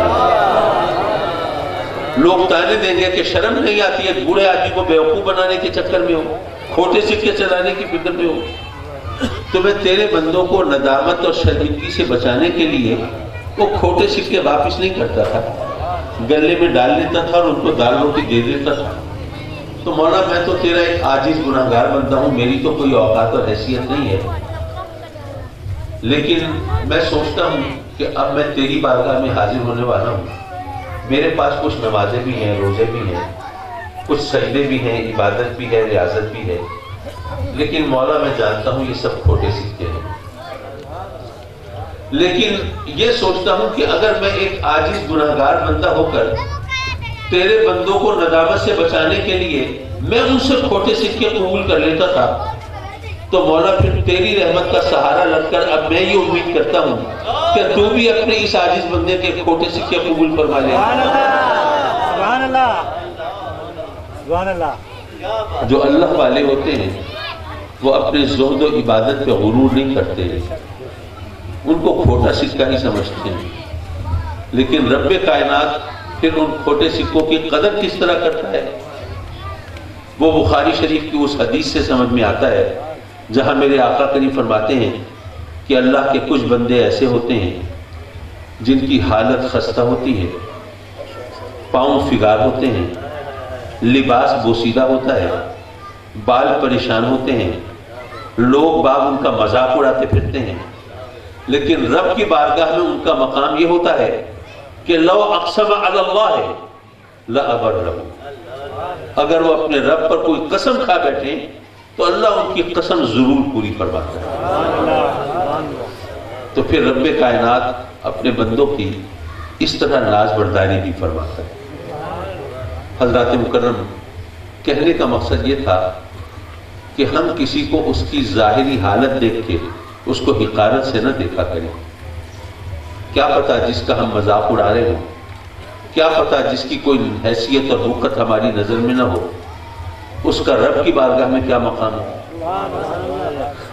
لوگ تانے دیں گے کہ شرم نہیں آتی ہے بوڑھے آدمی کو بیوقوف بنانے کے چکر میں ہو، کھوٹے سکے چلانے کی فکر میں ہو۔ تو میں تیرے بندوں کو ندامت اور شرمندگی سے بچانے کے لیے وہ کھوٹے سکے واپس نہیں کرتا تھا، گلے میں ڈال لیتا تھا اور ان کو دال روٹی دے دیتا تھا۔ تو مولا میں تو تیرا ایک عاجز گناہگار بندہ ہوں، میری تو کوئی اوقات اور حیثیت نہیں ہے، لیکن میں سوچتا ہوں کہ اب میں تیری بارگاہ میں حاضر ہونے والا ہوں، میرے پاس کچھ نمازیں بھی ہیں، روزے بھی ہیں، کچھ سجدے بھی ہیں، عبادت بھی ہے، ریاضت بھی ہے، لیکن مولا میں جانتا ہوں یہ سب کھوٹے سکے ہیں۔ لیکن یہ سوچتا ہوں کہ اگر میں ایک عاجز گناہگار بندہ ہو کر تیرے بندوں کو ندامت سے بچانے کے لیے میں ان سے کھوٹے سکے قبول کر لیتا تھا تو مولا پھر تیری رحمت کا سہارا لگ کر اب میں یہ امید کرتا ہوں کہ تو بھی اپنے اس عاجز بندے کے کھوٹے سکے قبول فرما لے۔ سبحان اللہ، سبحان اللہ۔ جو اللہ والے ہوتے ہیں وہ اپنے زہد و عبادت پہ غرور نہیں کرتے، ان کو کھوٹا سکہ ہی سمجھتے ہیں، لیکن رب کائنات پھر ان کھوٹے سکوں کی قدر کس طرح کرتا ہے وہ بخاری شریف کی اس حدیث سے سمجھ میں آتا ہے جہاں میرے آقا کریم فرماتے ہیں کہ اللہ کے کچھ بندے ایسے ہوتے ہیں جن کی حالت خستہ ہوتی ہے، پاؤں فگار ہوتے ہیں، لباس بوسیدہ ہوتا ہے، بال پریشان ہوتے ہیں، لوگ باغ ان کا مذاق اڑاتے پھرتے ہیں، لیکن رب کی بارگاہ میں ان کا مقام یہ ہوتا ہے کہ لو اقسم علی اللہ لأبرہ، اگر وہ اپنے رب پر کوئی قسم کھا بیٹھیں تو اللہ ان کی قسم ضرور پوری فرماتا ہے۔ تو پھر رب کائنات اپنے بندوں کی اس طرح ناز برداری بھی فرماتا ہے۔ حضرات مکرم، کہنے کا مقصد یہ تھا کہ ہم کسی کو اس کی ظاہری حالت دیکھ کے اس کو حقارت سے نہ دیکھا کریں۔ کیا پتا جس کا ہم مذاق اڑا رہے ہوں، کیا پتا جس کی کوئی حیثیت اور وقت ہماری نظر میں نہ ہو، اس کا رب کی بارگاہ میں کیا مقام ہو،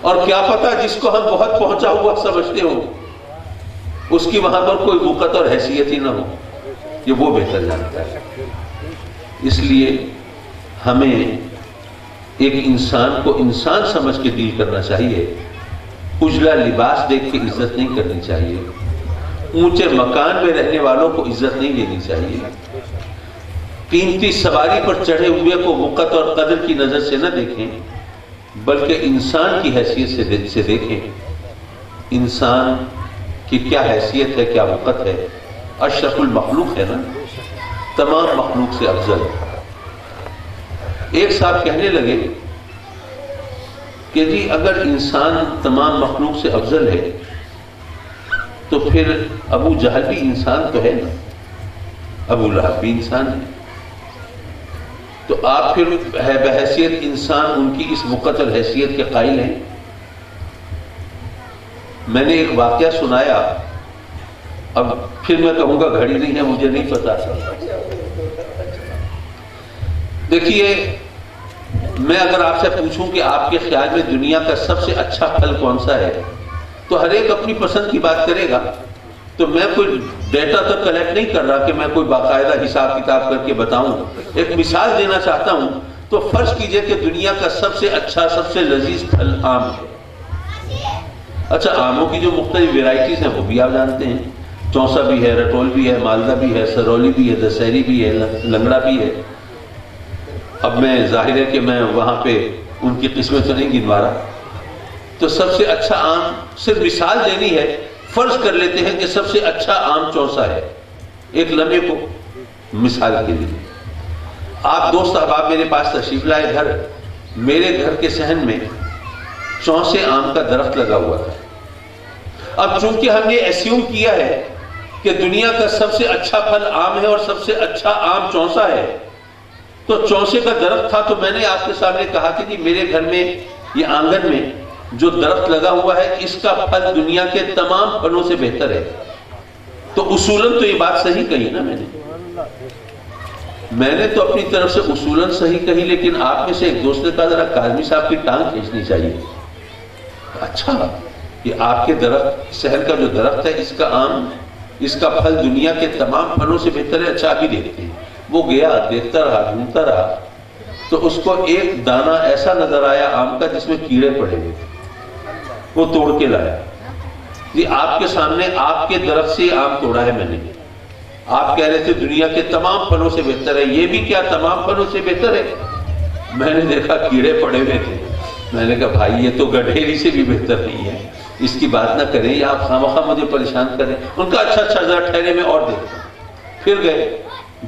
اور کیا پتا جس کو ہم بہت پہنچا ہوا سمجھتے ہو اس کی وہاں پر کوئی وقت اور حیثیت ہی نہ ہو، یہ وہ بہتر جانتا ہے۔ اس لیے ہمیں ایک انسان کو انسان سمجھ کے ڈیل کرنا چاہیے، اجلا لباس دیکھ کے عزت نہیں کرنی چاہیے، اونچے مکان میں رہنے والوں کو عزت نہیں دینی چاہیے، قیمتی سواری پر چڑھے ہوئے کو وقت اور قدر کی نظر سے نہ دیکھیں بلکہ انسان کی حیثیت سے دیکھیں، انسان کی کیا حیثیت ہے، کیا وقت ہے، اشرف المخلوق ہے نا، تمام مخلوق سے افضل۔ ایک صاحب کہنے لگے کہ جی اگر انسان تمام مخلوق سے افضل ہے تو پھر ابو جہل بھی انسان تو ہے نا، ابو لہب بھی انسان ہے، تو آپ پھر بحیثیت انسان ان کی اس وقت اور حیثیت کے قائل ہیں۔ میں نے ایک واقعہ سنایا، اب پھر میں کہوں گا گھڑی نہیں ہے، مجھے نہیں پتا۔ دیکھیے، میں اگر آپ سے پوچھوں کہ آپ کے خیال میں دنیا کا سب سے اچھا پھل کون سا ہے تو ہر ایک اپنی پسند کی بات کرے گا، تو میں کوئی ڈیٹا تو کلیکٹ نہیں کر رہا کہ میں کوئی باقاعدہ حساب کتاب کر کے بتاؤں، ایک مثال دینا چاہتا ہوں۔ تو فرض کیجئے کہ دنیا کا سب سے اچھا، سب سے لذیذ پھل آم ہے۔ اچھا، آموں کی جو مختلف ویرائٹیز ہیں وہ بھی آپ جانتے ہیں، چونسا بھی ہے، رٹول بھی ہے، مالدہ بھی ہے، سرولی بھی ہے، دسہری بھی ہے، لنگڑا بھی ہے۔ اب میں ظاہر ہے کہ میں وہاں پہ ان کی قسمیں تو نہیں گنوا رہا، تو سب سے اچھا آم، صرف مثال دینی ہے، فرض کر لیتے ہیں کہ سب سے اچھا آم چونسا ہے، ایک لمحے کو مثال کے لیے۔ آپ دوست احباب میرے پاس تشریف لائے گھر، میرے گھر کے صحن میں چونسے آم کا درخت لگا ہوا تھا. اب چونکہ ہم نے ایسیوم کیا ہے کہ دنیا کا سب سے اچھا پھل آم ہے اور سب سے اچھا آم چونسا ہے، تو چونسے کا درخت تھا. تو میں نے آپ کے سامنے کہا کہ جی میرے گھر میں یہ آنگن میں جو درخت لگا ہوا ہے اس کا پھل دنیا کے تمام پھلوں سے بہتر ہے. تو اصولاً تو یہ بات صحیح کہی نا میں نے تو اپنی طرف سے اصولاً صحیح کہی، لیکن آپ میں سے ایک دوست نے کہا ذرا کاظمی صاحب کی ٹانگ کھینچنی چاہیے. اچھا یہ آپ کے درخت شہر کا جو درخت ہے اس کا آم، اس کا پھل دنیا کے تمام پھلوں سے بہتر ہے. اچھا ابھی دیکھتے ہیں. وہ گیا دیکھتا رہا ڈھونڈتا رہا تو اس کو ایک دانہ ایسا نظر آیا آم کا جس میں کیڑے پڑے ہوئے تھے. وہ توڑ کے لایا. یہ آپ کے سامنے آپ کے درخت سے آم توڑا ہے میں نے. آپ کہہ رہے تھے دنیا کے تمام پھلوں سے بہتر ہے، یہ بھی کیا تمام پھلوں سے بہتر ہے؟ میں نے دیکھا کیڑے پڑے ہوئے تھے. میں نے کہا بھائی یہ تو گڈھیری سے بھی بہتر نہیں ہے، اس کی بات نہ کریں، یہ آپ خامخواہ مجھے پریشان کریں. ان کا اچھا ذرا ٹھہرے میں اور دیکھتا ہوں. پھر گئے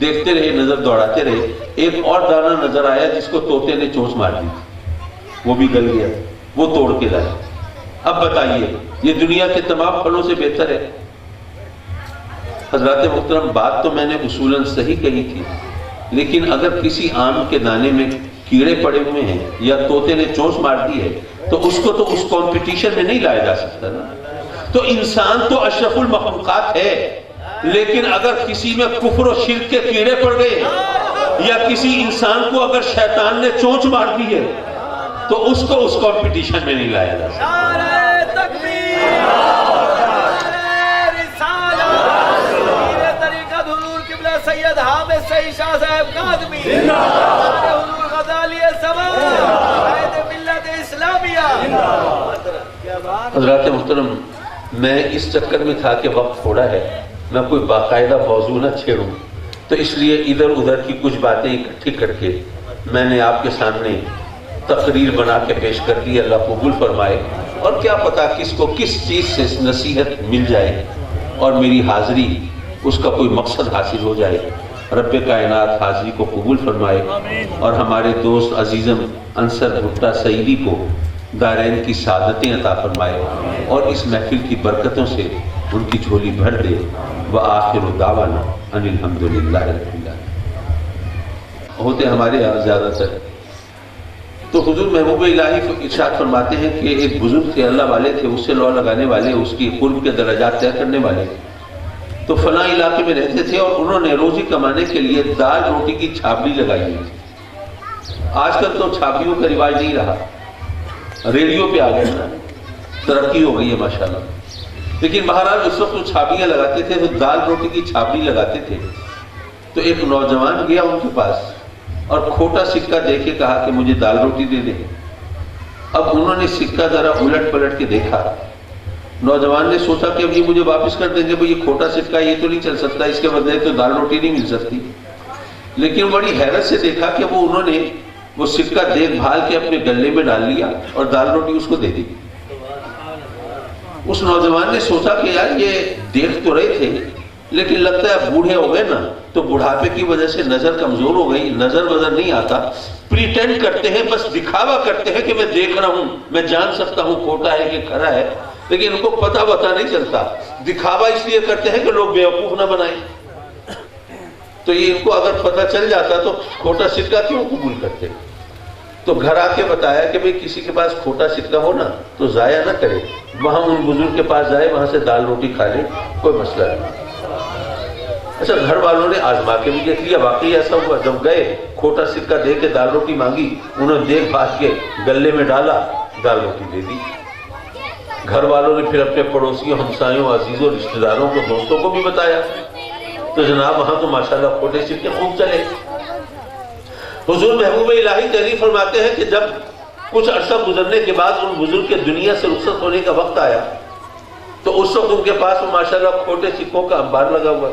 دیکھتے رہے، نظر دوڑاتے رہے. ایک اور دانہ نظر آیا جس کو طوطے نے چونچ مار دی، وہ بھی گل گیا. وہ توڑ کے لائے. اب بتائیے یہ دنیا کے تمام پھلوں سے بہتر ہے؟ حضرات محترم بات تو میں نے اصولاً صحیح کہی تھی، لیکن اگر کسی آم کے دانے میں کیڑے پڑے ہوئے ہیں یا طوطے نے چونچ مار دی ہے تو اس کو تو اس کمپٹیشن میں نہیں لایا جا سکتا نا. تو انسان تو اشرف المخلوقات ہے، لیکن اگر کسی میں کفر و شرک کے کیڑے پڑ گئے یا کسی انسان کو اگر شیطان نے چونچ مار دی ہے تو اس کو اس کمپٹیشن میں نہیں لایا جا سکتا. سید حامد سعید شاہ صاحب کاظمی حضور غزالی سما قائد ملت اسلامیہ. حضرات محترم میں اس چکر میں تھا کہ وقت تھوڑا ہے، میں کوئی باقاعدہ موضوع نہ چھیڑوں، تو اس لیے ادھر ادھر کی کچھ باتیں اکٹھی کر کے میں نے آپ کے سامنے تقریر بنا کے پیش کر دی. اللہ قبول فرمائے. اور کیا پتا کس کو کس چیز سے نصیحت مل جائے اور میری حاضری اس کا کوئی مقصد حاصل ہو جائے. رب کائنات حاضری کو قبول فرمائے اور ہمارے دوست عزیزم انصر بھٹا سعیدی کو دارین کی سعادتیں عطا فرمائے اور اس محفل کی برکتوں سے ان کی جھولی بھر دے. وآخر دعوانا ان الحمدللہ رب العالمین. ہوتے ہمارے یہاں زیادہ تر تو حضور محبوب الہی ارشاد فرماتے ہیں کہ ایک بزرگ تھے، اللہ والے تھے، اس سے لو لگانے والے، اس کی قرب کے درجات طے کرنے والے. تو فلاں علاقے میں رہتے تھے اور انہوں نے روزی کمانے کے لیے دال روٹی کی چھاپڑی لگائی ہوئی تھی. آج کل تو چھاپڑیوں کا رواج نہیں رہا، ریڈیو پہ آ گئے نا، ترقی ہو گئی ہے ماشاءاللہ. لیکن بہرحال اس وقت وہ چھاپڑیاں لگاتے تھے تو دال روٹی کی چھاپڑی لگاتے تھے. تو ایک نوجوان گیا ان کے پاس اور کھوٹا سکہ دے کے کہا کہ مجھے دال روٹی دے دے. اب انہوں نے سکہ ذرا الٹ پلٹ کے دیکھا. نوجوان نے سوچا کہ اب یہ مجھے واپس کر دیں گے، بھئی یہ کھوٹا سکہ یہ تو نہیں چل سکتا، اس کے بدلے تو دال روٹی نہیں مل سکتی. لیکن بڑی حیرت سے دیکھا کہ وہ انہوں نے وہ سکہ دیکھ بھال کے اپنے گلے میں ڈال لیا اور دال روٹی اس کو دے دی. اس نوجوان نے سوچا کہ یار یہ دیکھ تو رہے تھے لیکن لگتا ہے بوڑھے ہو گئے نا، تو بڑھاپے کی وجہ سے نظر کمزور ہو گئی، نظر نہیں آتا، پریٹینڈ کرتے ہیں، بس دکھاوا کرتے ہیں کہ میں دیکھ رہا ہوں، میں جان سکتا ہوں کھوٹا ہے کہ کھرا ہے، لیکن ان کو پتہ نہیں چلتا. دکھاوا اس لیے کرتے ہیں کہ لوگ بیوقوف نہ بنائیں. تو یہ ان کو اگر پتہ چل جاتا تو کھوٹا سکہ کیوں قبول کرتے. تو گھر آ کے بتایا کہ بھئی کسی کے پاس کھوٹا سکہ ہو نا تو ضائع نہ کرے، وہاں ان بزرگ کے پاس جائے، وہاں سے دال روٹی کھا لے، کوئی مسئلہ نہیں. اچھا گھر والوں نے آزما کے بھی دیکھ لیا، واقعی ایسا ہوا. جب گئے کھوٹا سکہ دے کے دال روٹی مانگی، انہوں نے دیکھ بھال کے گلے میں ڈالا، دال روٹی دے دی. گھر والوں نے پھر اپنے پڑوسیوں، ہمسایوں، عزیزوں، رشتہ داروں کو، دوستوں کو بھی بتایا. تو جناب وہاں تو ماشاءاللہ کھوٹے سکے خوب چلے. حضور محبوب الہی تحریر فرماتے ہیں کہ جب کچھ عرصہ گزرنے کے بعد ان بزرگ کے دنیا سے رخصت ہونے کا وقت آیا تو اس وقت ان کے پاس وہ ماشاءاللہ کھوٹے سکوں کا انبار لگا ہوا.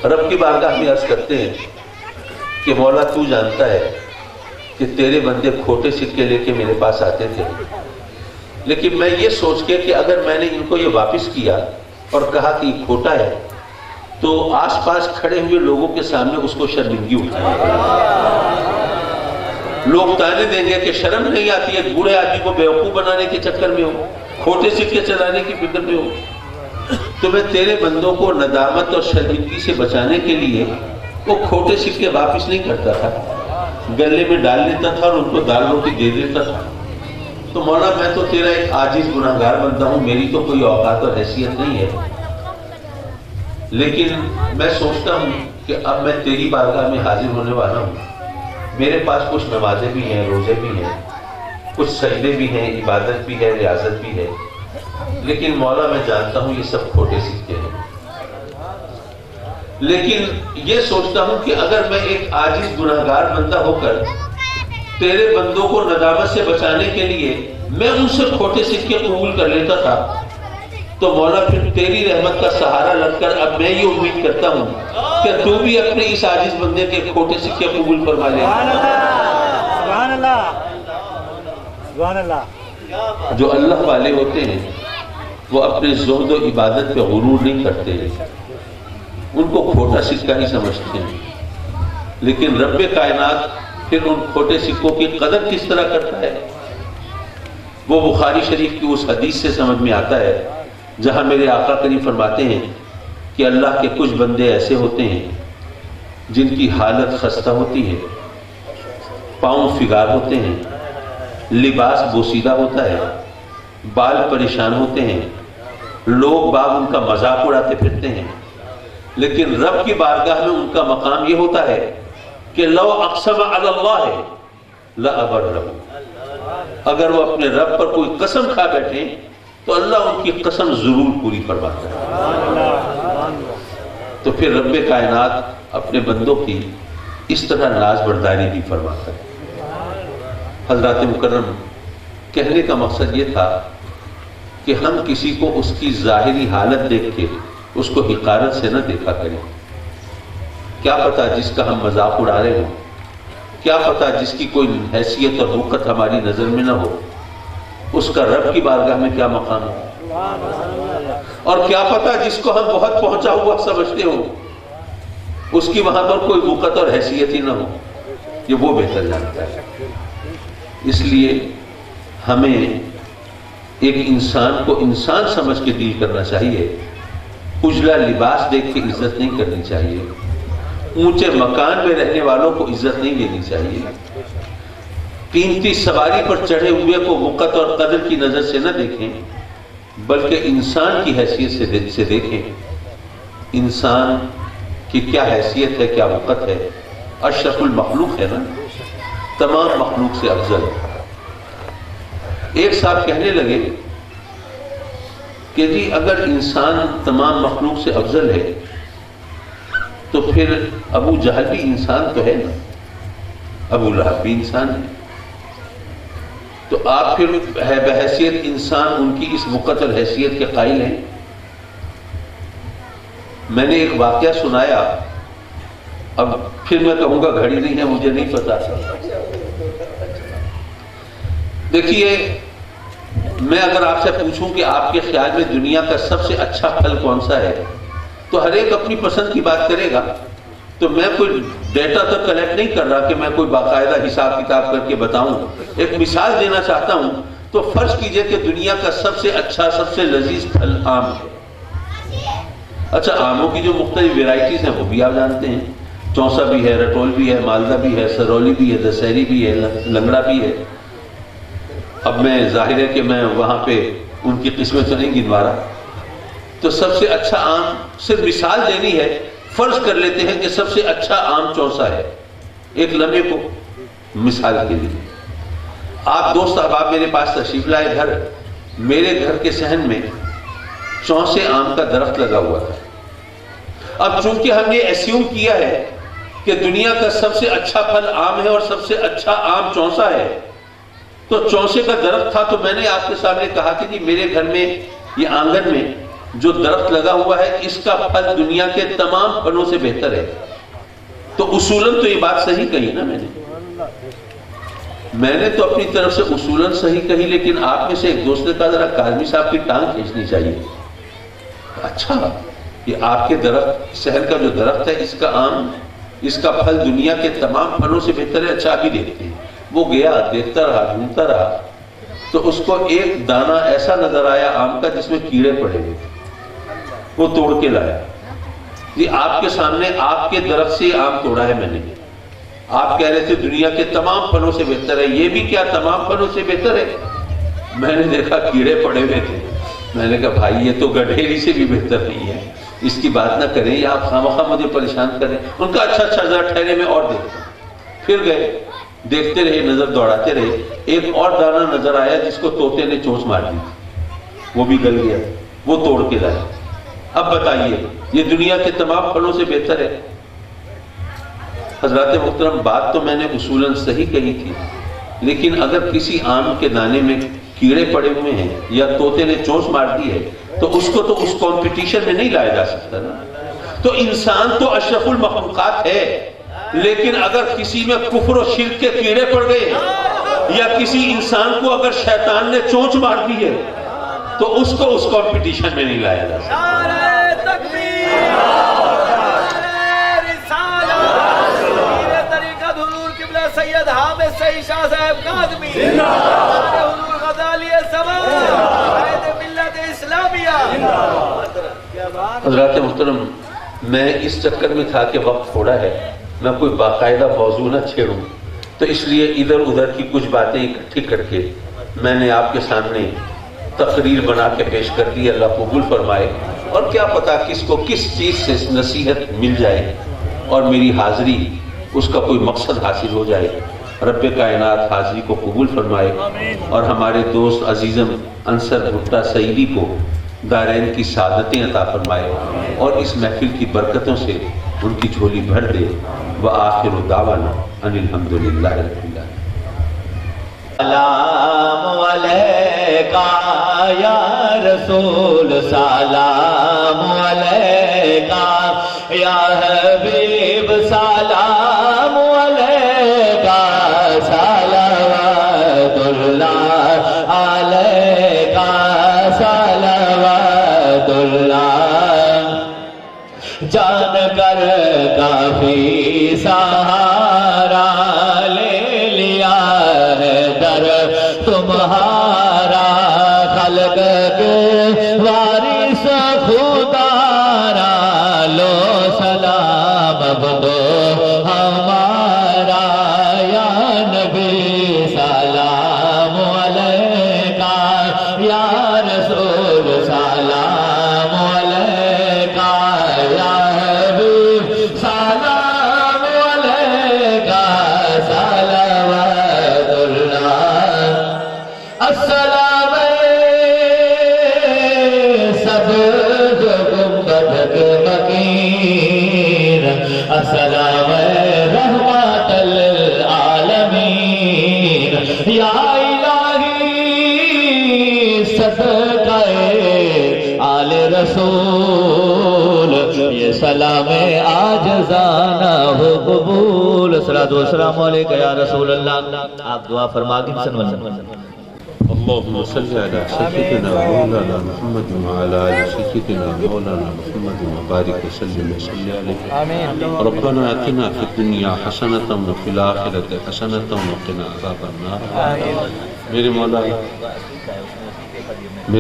رب کی بارگاہ میں عرض کرتے ہیں کہ مولا تو جانتا ہے کہ تیرے بندے کھوٹے سکے لے کے میرے پاس آتے تھے، لیکن میں یہ سوچ کے کہ اگر میں نے ان کو یہ واپس کیا اور کہا کہ یہ کھوٹا ہے تو آس پاس کھڑے ہوئے لوگوں کے سامنے اس کو شرمندگی اٹھائے. لوگ تانے دیں گے کہ شرم نہیں آتی ہے بوڑھے آدمی کو بیوقوف بنانے کے چکر میں ہو، کھوٹے سکے چلانے کی فکر میں ہو. تو میں تیرے بندوں کو ندامت اور شرمندگی سے بچانے کے لیے وہ کھوٹے سکے واپس نہیں کرتا تھا، گلے میں ڈال لیتا تھا اور ان کو دال روٹی دے دیتا تھا. تو مولا میں تو تیرا ایک عاجز گناہگار بندہ ہوں، میری تو کوئی اوقات اور حیثیت نہیں ہے، لیکن میں سوچتا ہوں کہ اب میں تیری بارگاہ میں حاضر ہونے والا ہوں. میرے پاس کچھ نمازیں بھی ہیں، روزے بھی ہیں، کچھ سجدے بھی ہیں، عبادت بھی ہے، ریاضت بھی ہے، لیکن مولا میں جانتا ہوں یہ سب کھوٹے سکے ہیں. لیکن یہ سوچتا ہوں کہ اگر میں ایک عاجز گناہگار بندہ ہو کر تیرے بندوں کو ندامت سے بچانے کے لیے میں ان سے کھوٹے سکے قبول کر لیتا تھا، تو مولا پھر تیری رحمت کا سہارا لگ کر اب میں یہ امید کرتا ہوں کہ تو بھی اپنے اس عاجز بندے کے کھوٹے سکے قبول فرما لے. سبحان اللہ، سبحان اللہ. جو اللہ والے ہوتے ہیں وہ اپنے زہد و عبادت پہ غرور نہیں کرتے، ان کو کھوٹا سکہ ہی سمجھتے ہیں. لیکن رب کائنات پھر ان کھوٹے سکوں کی قدر کس طرح کرتا ہے وہ بخاری شریف کی اس حدیث سے سمجھ میں آتا ہے جہاں میرے آقا کریم فرماتے ہیں کہ اللہ کے کچھ بندے ایسے ہوتے ہیں جن کی حالت خستہ ہوتی ہے، پاؤں فگار ہوتے ہیں، لباس بوسیدہ ہوتا ہے، بال پریشان ہوتے ہیں، لوگ باغ ان کا مذاق اڑاتے پھرتے ہیں، لیکن رب کی بارگاہ میں ان کا مقام یہ ہوتا ہے کہ لو اقسم علی اللہ لأبرہ، اگر وہ اپنے رب پر کوئی قسم کھا بیٹھیں تو اللہ ان کی قسم ضرور پوری فرماتا ہے. تو پھر رب کائنات اپنے بندوں کی اس طرح ناز برداری بھی فرماتا ہے. حضرات مکرم، کہنے کا مقصد یہ تھا کہ ہم کسی کو اس کی ظاہری حالت دیکھ کے اس کو حقارت سے نہ دیکھا کریں. کیا پتا جس کا ہم مذاق اڑا رہے ہوں، کیا پتا جس کی کوئی حیثیت اور وقت ہماری نظر میں نہ ہو، اس کا رب کی بارگاہ میں کیا مقام ہو، اور کیا پتا جس کو ہم بہت پہنچا ہوا سمجھتے ہو اس کی وہاں پر کوئی وقت اور حیثیت ہی نہ ہو. یہ وہ بہتر جانتا ہے. اس لیے ہمیں ایک انسان کو انسان سمجھ کے ڈیل کرنا چاہیے. اجلا لباس دیکھ کے عزت نہیں کرنی چاہیے، اونچے مکان میں رہنے والوں کو عزت نہیں دینی چاہیے، قیمتی سواری پر چڑھے ہوئے کو وقت اور قدر کی نظر سے نہ دیکھیں بلکہ انسان کی حیثیت سے دیکھیں. انسان کی کیا حیثیت ہے، کیا وقت ہے، اشرف المخلوق ہے نا، تمام مخلوق سے افضل. ایک صاحب کہنے لگے کہ جی اگر انسان تمام مخلوق سے افضل ہے تو پھر ابو جہل بھی انسان تو ہے نا، ابو لہب بھی انسان ہے، تو آپ پھر بحیثیت انسان ان کی اس وقت اور حیثیت کے قائل ہیں. میں نے ایک واقعہ سنایا، اب پھر میں کہوں گا گھڑی نہیں ہے، مجھے نہیں پتا. دیکھیے، میں اگر آپ سے پوچھوں کہ آپ کے خیال میں دنیا کا سب سے اچھا پھل کون سا ہے تو ہر ایک اپنی پسند کی بات کرے گا. تو میں کوئی ڈیٹا تک کلیکٹ نہیں کر رہا کہ میں کوئی باقاعدہ حساب کتاب کر کے بتاؤں. ایک مثال دینا چاہتا ہوں. تو فرض کیجئے کہ دنیا کا سب سے اچھا، سب سے لذیذ پھل آم ہے. اچھا، آموں کی جو مختلف ویرائٹیز ہیں وہ بھی آپ جانتے ہیں، چونسا بھی ہے، رٹول بھی ہے، مالدہ بھی ہے، سرولی بھی ہے، دسہری بھی ہے، لنگڑا بھی ہے. اب میں ظاہر ہے کہ میں وہاں پہ ان کی قسمیں تو نہیں گنوا رہا. تو سب سے اچھا آم، صرف مثال دینی ہے، فرض کر لیتے ہیں کہ سب سے اچھا آم چونسا ہے، ایک لمحے کو مثال کے لیے. آپ دوست احباب میرے پاس تشریف لائے گھر، میرے گھر کے صحن میں چونسے آم کا درخت لگا ہوا تھا. اب چونکہ ہم نے ایسیوم کیا ہے کہ دنیا کا سب سے اچھا پھل آم ہے اور سب سے اچھا آم چونسا ہے، تو چونسے کا درخت تھا. تو میں نے آپ کے سامنے کہا کہ جی میرے گھر میں یہ آنگن میں جو درخت لگا ہوا ہے اس کا پھل دنیا کے تمام پھلوں سے بہتر ہے. تو اصولاً تو یہ بات صحیح کہی نا میں نے تو اپنی طرف سے اصولاً صحیح کہی، لیکن آپ میں سے ایک دوست نے کہا ذرا کاظمی صاحب کی ٹانگ کھینچنی چاہیے. اچھا، یہ آپ کے درخت، شہر کا جو درخت ہے، اس کا آم، اس کا پھل دنیا کے تمام پھلوں سے بہتر ہے. اچھا ابھی دیکھتے ہیں. وہ گیا دیکھتا رہا ڈھونڈتا رہا تو اس کو ایک دانہ ایسا نظر آیا آم کا جس میں کیڑے پڑے ہوئے تھے، وہ توڑ کے لایا. یہ آپ کے سامنے آپ کے درخت سے آم توڑا ہے میں نے. آپ کہہ رہے تھے دنیا کے تمام پھلوں سے بہتر ہے، یہ بھی کیا تمام پھلوں سے بہتر ہے؟ میں نے دیکھا کیڑے پڑے ہوئے تھے. میں نے کہا بھائی یہ تو گڈھیری سے بھی بہتر نہیں ہے، اس کی بات نہ کریں، یہ آپ خامخواہ مجھے پریشان کریں. ان کا اچھا ذرا ٹھہرے میں اور دیکھتا. پھر گئے دیکھتے رہے، نظر دوڑاتے رہے. ایک اور دانہ نظر آیا جس کو طوطے نے چونچ مار دی، وہ بھی گل گیا، وہ توڑ کے لائے. اب بتائیے یہ دنیا کے تمام پھلوں سے بہتر ہے؟ حضرات محترم بات تو میں نے اصولاً صحیح کہی تھی، لیکن اگر کسی آم کے دانے میں کیڑے پڑے ہوئے ہیں یا طوطے نے چونچ مار دی ہے تو اس کو تو اس کمپٹیشن میں نہیں لایا جا سکتا نا. تو انسان تو اشرف المخلوقات ہے، لیکن اگر کسی میں کفر و شرک کے کیڑے پڑ گئے یا کسی انسان کو اگر شیطان نے چونچ مار دی ہے تو اس کو اس کمپٹیشن میں نہیں لایا جا سکتا. نعرہ تکبیر، نعرہ رسالت، پیر طریقت حضور قبلہ سید حامد سعید شاہ صاحب کاظمی، حضور غزالی سما، قائد ملت اسلامیہ. حضرات محترم میں اس چکر میں تھا کہ وقت تھوڑا ہے، میں کوئی باقاعدہ موضوع نہ چھیڑوں، تو اس لیے ادھر ادھر کی کچھ باتیں اکٹھی کر کے میں نے آپ کے سامنے تقریر بنا کے پیش کر دی. اللہ قبول فرمائے، اور کیا پتا کس کو کس چیز سے نصیحت مل جائے اور میری حاضری اس کا کوئی مقصد حاصل ہو جائے. رب کائنات حاضری کو قبول فرمائے اور ہمارے دوست عزیزم انصر بھٹا سعیدی کو دارین کی سعادتیں عطا فرمائے اور اس محفل کی برکتوں سے ان کی جھولی بھر دے. وآخر دعوانا ان الحمدللہ رب العالمین. سلام علیکہ یا رسول، سلام علیکہ یا حبیب، سلام علیکہ، صلوات اللہ علیکہ، صلوات اللہ. جان کر کافی سہارا لے لیا ہے در تمہارا، خلق کے وارث خدارا، لو سلام اب تو ہمارا یا نبی، سلام علیکہ یا رسول، سلام علیکہ یا حبیب، سلام علیکہ، صلوات اللہ. السلام سب گنبد کے مکین، السلام رحمت للعالمین، یا الہی صدقہ آل رسول، یہ سلام عاجزانہ ہو قبول. صلاۃ و سلام علیکہ یا رسول اللہ. آپ دعا فرما کے اللهم صل على سيدنا مولانا محمد وعلى آل سيدنا مولانا محمد وبارك وسلم عليه. ربنا آتنا في الدنيا حسنة وفي الآخرة حسنة وقنا عذاب النار. میرے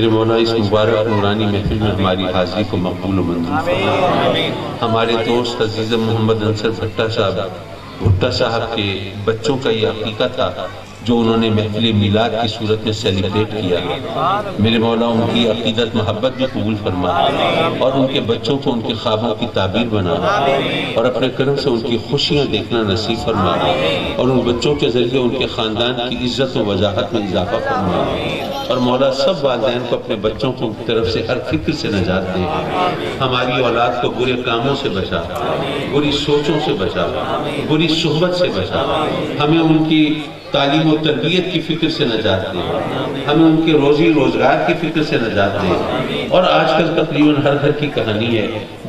مولا اس مبارک نورانی محفل میں ہماری حاضری کو مقبول و منظور فرمائے. ہمارے دوست عزیز محمد انصر بھٹا صاحب کے بچوں کا یہ عقیقہ تھا جو انہوں نے محفل میلاد کی صورت میں سیلیبریٹ کیا. میرے مولا ان کی عقیدت محبت بھی قبول فرما اور ان کے بچوں کو ان کے خوابوں کی تعبیر بنا اور اپنے کرم سے ان کی خوشیاں دیکھنا نصیب فرما اور ان بچوں کے ذریعے ان کے خاندان کی عزت و وجاہت میں اضافہ فرما. اور مولا سب والدین کو اپنے بچوں کی طرف سے ہر فکر سے نجات دے. ہماری اولاد کو برے کاموں سے بچا، بری سوچوں سے بچا، بری صحبت سے بچا. ہمیں ان کی تعلیم و تربیت کی فکر سے نجات دے، ہمیں ان کے روزی روزگار کی فکر سے نجات دے. اور آج کل تقریباً ہر گھر کی کہانی ہے